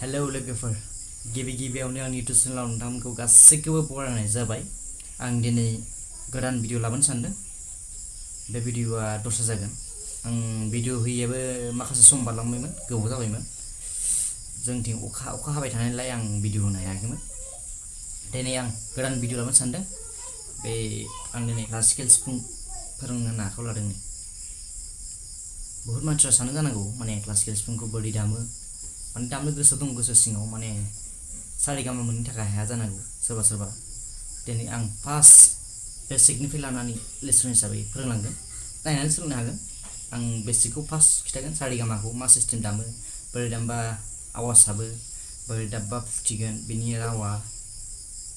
Hello लोगोफोर गिबियावनो आंनि इउटुब चेनेलाव नोंथांमोनखौ गासैखौबो बरायनाय जाबाय। आं दिनै गोदान भिडिअ लाबोनो सानदों। बे भिडिअआ दस्रा जागोन। आं भिडिअ होयैयाबो माखासे सम बारलांबायमोन, गोबाव जाबायमोन। जोंथिं अखा हाबाय थानायलाय आं भिडिअ होनो हायाखैमोन। दिनै आं गोदान भिडिअ लाबोनो सानदों। आं दिनै क्लासिकेल सिफुं फोरोंनो होनना आखायाव लादों। बुहुत मानसिफ्रा सानो जानांगौ माने क्लासिकेल सिफुंखौ बोरै दामो, माने दामनो गोसो दं, गोसो सिङाव माने सारेगामा मोननो थाखाय हाया जानांगौ सोरबा। दिनै आं फार्स्ट बेसिकनिफ्राय लानानै लेसन हिसाबै फोरोंलांगोन। नायनानै सोलोंनो हागोन। आं बेसिकखौ फार्स्ट खिथागोन, सारेगामाखौ मा सिस्टेम दामो, बोरै दामबा आवाजाबो, बोरै दामबा फुथिगोन बिनि रावा,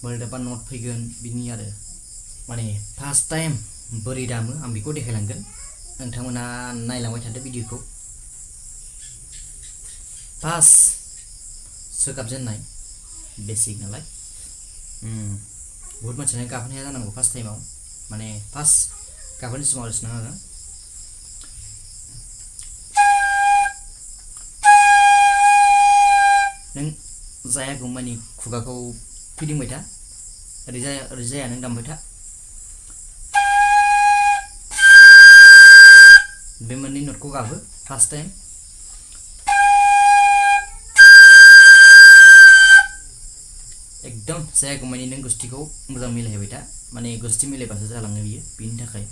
बोरै दामबा नट फैगोन बिनि आरो माने फार्स्ट टाइम बोरै दामो आं बेखौ देखायलांगोन। नोंथांमोना नायलांबाय थादो भिडिअखौ। फार्स्ट सोगाबजेननाय बेसिक नालाय बुहुत मानसियानो गाबनो हाया जानांगौ फार्स्ट टाइमाव, माने फार्स्ट गाबोननि समाव आरो सिनाङा नों जायागौ मानि खुगाखौ फिदिंबाय था, ओरै जाया नों दामबाय था। बे मोननै नटखौ गाबो फार्स्ट टाइम। एकदम जायागौ मानि नों गुस्थिखौ मोजां मिलायहोबाय था, माने गुस्थि मिलायबासो जालाङो बियो, बिनि थाखाय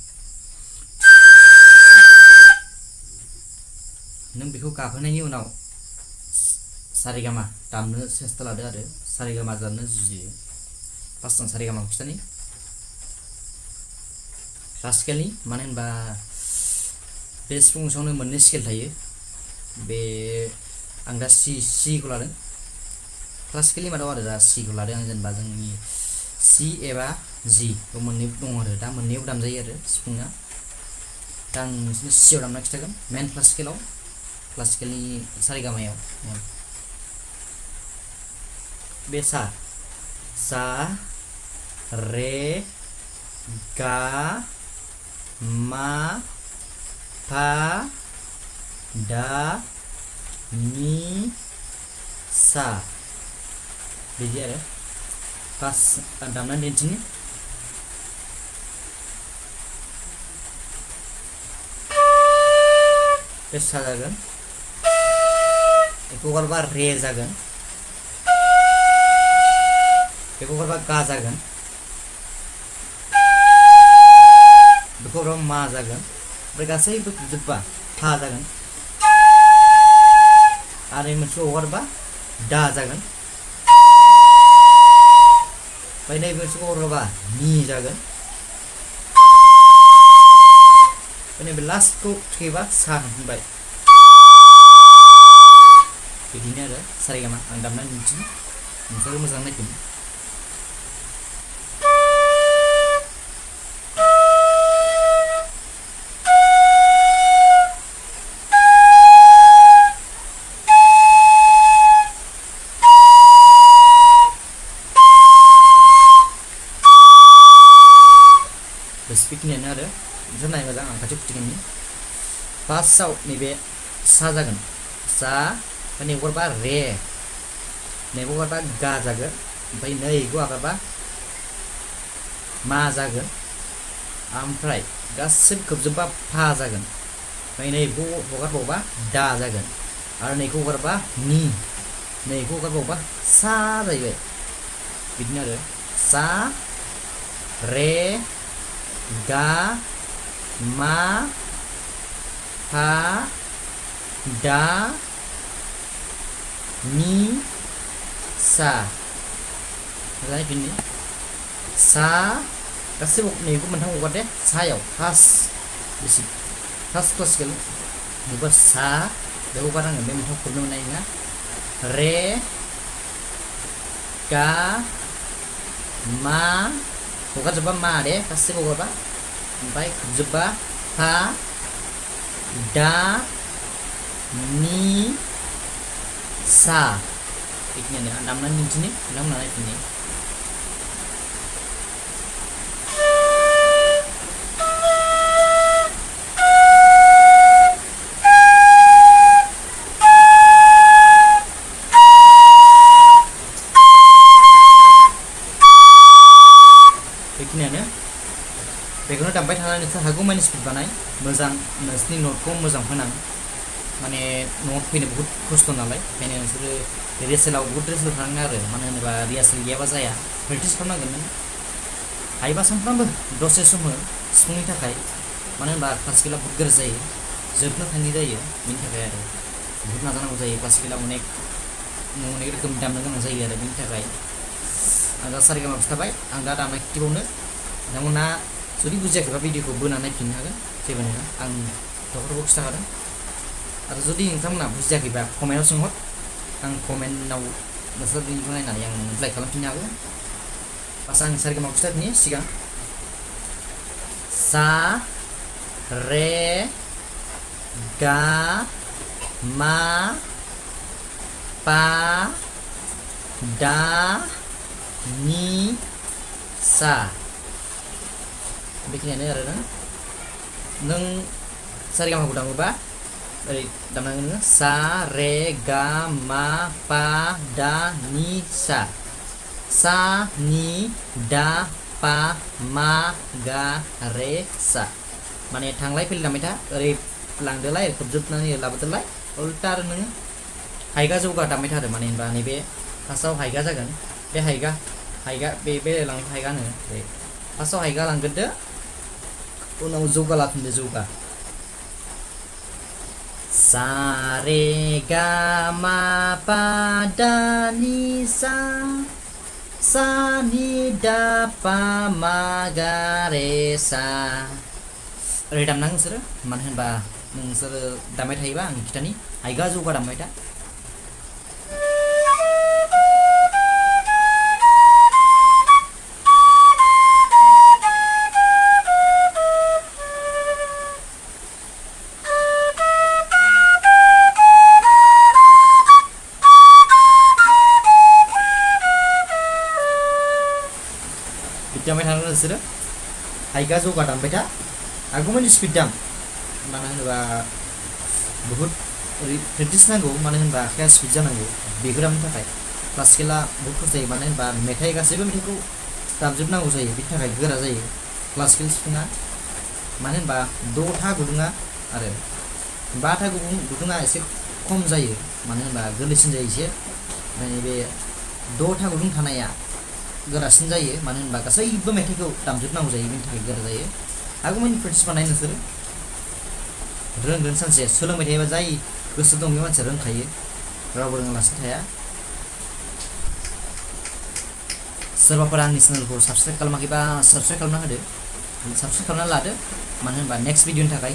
नों बेखौ गाबहोनायनि उनाव सारेगामा दामनो सेस्था लादो आरो सारेगामा दामनो जुजियो। फार्स्ट आं सारेगामाखौ खिथानि क्लासिकेलनि, मानो होनबा बे सिफुं गंसेयावनो मोननै स्केल थायो। आं दा सिखौ लादों क्लासिकेलनि मादाव आरो दा सिखौ लादों आं, जेनेबा जोंनि सि एबा जि मोननै दङ आरो दा मोननैयाव दामजायो आरो सिफुङा। दा आं नोंसोरनो सियाव दामना खिथागोन। मेन क्लासिकेलनि सारेगामायाव बे सा रे गा मा पा दा नि सा बिदि आरो फार्स्ट आं दामनानै दिन्थिनि। बे सा जागोन, बेखौ हगारबा रे जागोन, बेखौ हगारबा गा जागोन, बेखौ हगारबा मा जागोन, ओमफ्राय गासैबो जोब्बा फा जागोन, आरो मोनसेखौ हगारबा दा जागोन, ओमफ्राय नैबे मोनसेखौ हगारबा नि जागोन, नैबे लास्टखौ थुयोबा सा होनबाय। बिदिनो आरो सारेगामा आं दामनानै दिन्थिनि, नोंसोरो मोजां नायफिन। बेखिनियानो आरो नोंसोर नाय मोजां, आं खाथियाव फुथिगोननि। फार्स्टआव नैबे सा जागोन, सा, ओमफ्राय नैबे हगारबा रे, नैबे हगारबा गा जागोन, ओमफ्राय नैखौ हगारबा मा जागोन, ओमफ्राय गासिबो खोबजोबबा फा जागोन, ओमफ्राय नैखौ हगारबावबा दा जागोन, आरो नैखौ हगारबा नि, नैखौ हगारबावबा सा जाहैबाय। बिदिनो आरो सा रे गा मा पा दा नि सा। मोजाङै फिननि सा, गासैबो नैखौ मोनथाम हगार दे सायाव फार्स्ट क्लासिकेल बेबो सा, बेखौ हगारनांगोन, बे मोनथाम खोबनो मोननाय नङा। रे गा मा, हगारजोब्बा मा दे गासैबो हगारबा, ओमफ्राय खोबजोब्बा फा दा नि सा। बेखिनियानो आं दामनानै दिन्थिनि, नोंथांमोना नायफिननि। नोंसोर हागौमानि स्पिड बानाय मोजां नोंसोरनि नटखौ मोजां फोनां माने नट फैनो बहुत खस्थ' नालाय ओंखायनो नोंसोरो रिहार्सेलाव बहुत रिहार्सेल खालामनांगोन आरो मानो होनोबा रिहार्सेल गैयाबा जाया प्रेक्टिस खालामनांगोन नों हायोबा सानफ्रामबो दसे सम हो सिफुंनि थाखाय मानो होनबा क्लासिकेला बहुत गोरा जायो जोबनो थाङि जायो बेनि थाखाय आरो बहुत नाजानांगौ जायो क्लासिकेला अनेक रोखोमनि दामनो गोनां जायो आरो बेनि थाखाय आं दा सारेगामा खिथाबाय आं दा दामनाय खिथिबावनो नोंथांमोना जुदि बुजियाखैबा भिडिअखौ बोना नायफिननो हागोन जेबो नङा आं डक्टरखौ खिथाखादों आरो जुदि नोंथांमोना बुजियाखैबा कमेन्टआव सोंहर आं कमेन्टआव नोंसोर बेनिखौ नायनानै आं रिप्लाइ खालामफिननो हागोन फार्स्ट आं सारेगामाखौ खिथाफिननि सिगां सा रे गा मा पा दा नि सा बेखिनियानो आरो नों सारेगामाखौ दामोबा ओरै दामनांगोन नोङो सा रे गा मा पा दा नि सा सा नि दा पा मा गा रे सा माने थांलाय फैलाय दामबाय था ओरै लांदोलाय ओरै खोबजोबनानै लाबोदोलाय उल्टा आरो नोङो हाइगा जौगा दामबाय था आरो माने होनबा नैबे फार्स्टआव हाइगा जागोन बे हाइगा बे लांनायखौ हाइगा होनो बे फार्स्टआव हाइगा लांग्रोदो उनाव जौगा लाफिनदो जौगा सा रे गा मा पा दा नि सा सा नि दा पा मा गा रे सा ओरै दामनांगोन नोंसोरो मानो होनबा नोंसोरो दामबाय थायोबा आं खिथानि हाइगा जौगा दामबाय था दामबाय थानांगोन नोंसोरो हाइगा जौगा दामबाय था हागौमानि स्पिड दाम मानो होनोबा बहुत प्रेक्टिस नांगौ मानो होनबा आखाया स्पिड जानांगौ बेखौ दामनो थाखाय क्लासिकेला बहुत खस्थ' जायो मानो होनबा मेथाइ गासैबो मेथाइखौ दामजोबनांगौ जायो बेनि थाखाय गोरा जायो क्लासिकेल सिफुङा मानो होनबा 6था गुदुङा आरो 5था गुदुङा एसे खम जायो मानो होनबा गोरलैसिन जायो एसे माने बे 6था गुदुं थानाया गोरासिन जायो मानो होनबा गासैबो मेथाइखौ दामजोबनांगौ जायो बेनि थाखाय गोरा जायो हागौमानि प्रेक्टिस बानाय नोंसोरो रोंगोन सानसे सोलोंबाय थायोबा जाय गोसो दं बे मानसिया रोंखायो रावबो रोङालासिनो थाया सोरबाफोर आंनि चेनेलखौ साबसक्राइब खालामाखैबा साबसक्राइब खालामना होदो साबसक्राइब खालामना लादो मानो होनबा नेक्स्ट भिडिअनि थाखाय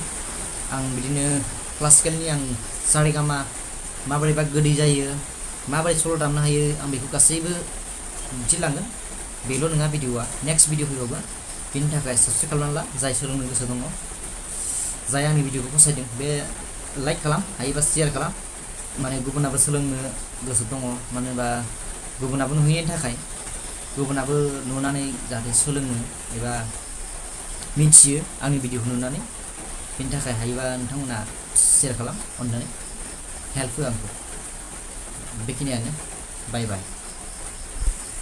आं बिदिनो क्लासिकेलनि आं सारेगामा माबोरैबा गोदै जायो माबोरै सल' दामनो हायो आं बेखौ गासैबो दिन्थिलांगोन बेल' नङा भिडिअआ नेक्स्ट भिडिअ फैबावगोन बेनि थाखाय साबसक्राइब खालामना ला जाय सोलोंनो गोसो दङ जाय आंनि भिडिअखौ फसायदों बे लाइक खालाम हायोबा शेयार खालाम माने गुबुनाबो सोलोंनो गोसो दङ मानो होनबा गुबुनाबो नुहैनायनि थाखाय गुबुनाबो नुनानै जाहाथे सोलोङो एबा मिथियो आंनि भिडिअखौ नुनानै बेनि थाखाय हायोबा नोंथांमोना शेयार खालाम अननानै हेल्प हो आंखौ बेखिनियानो बाय बाय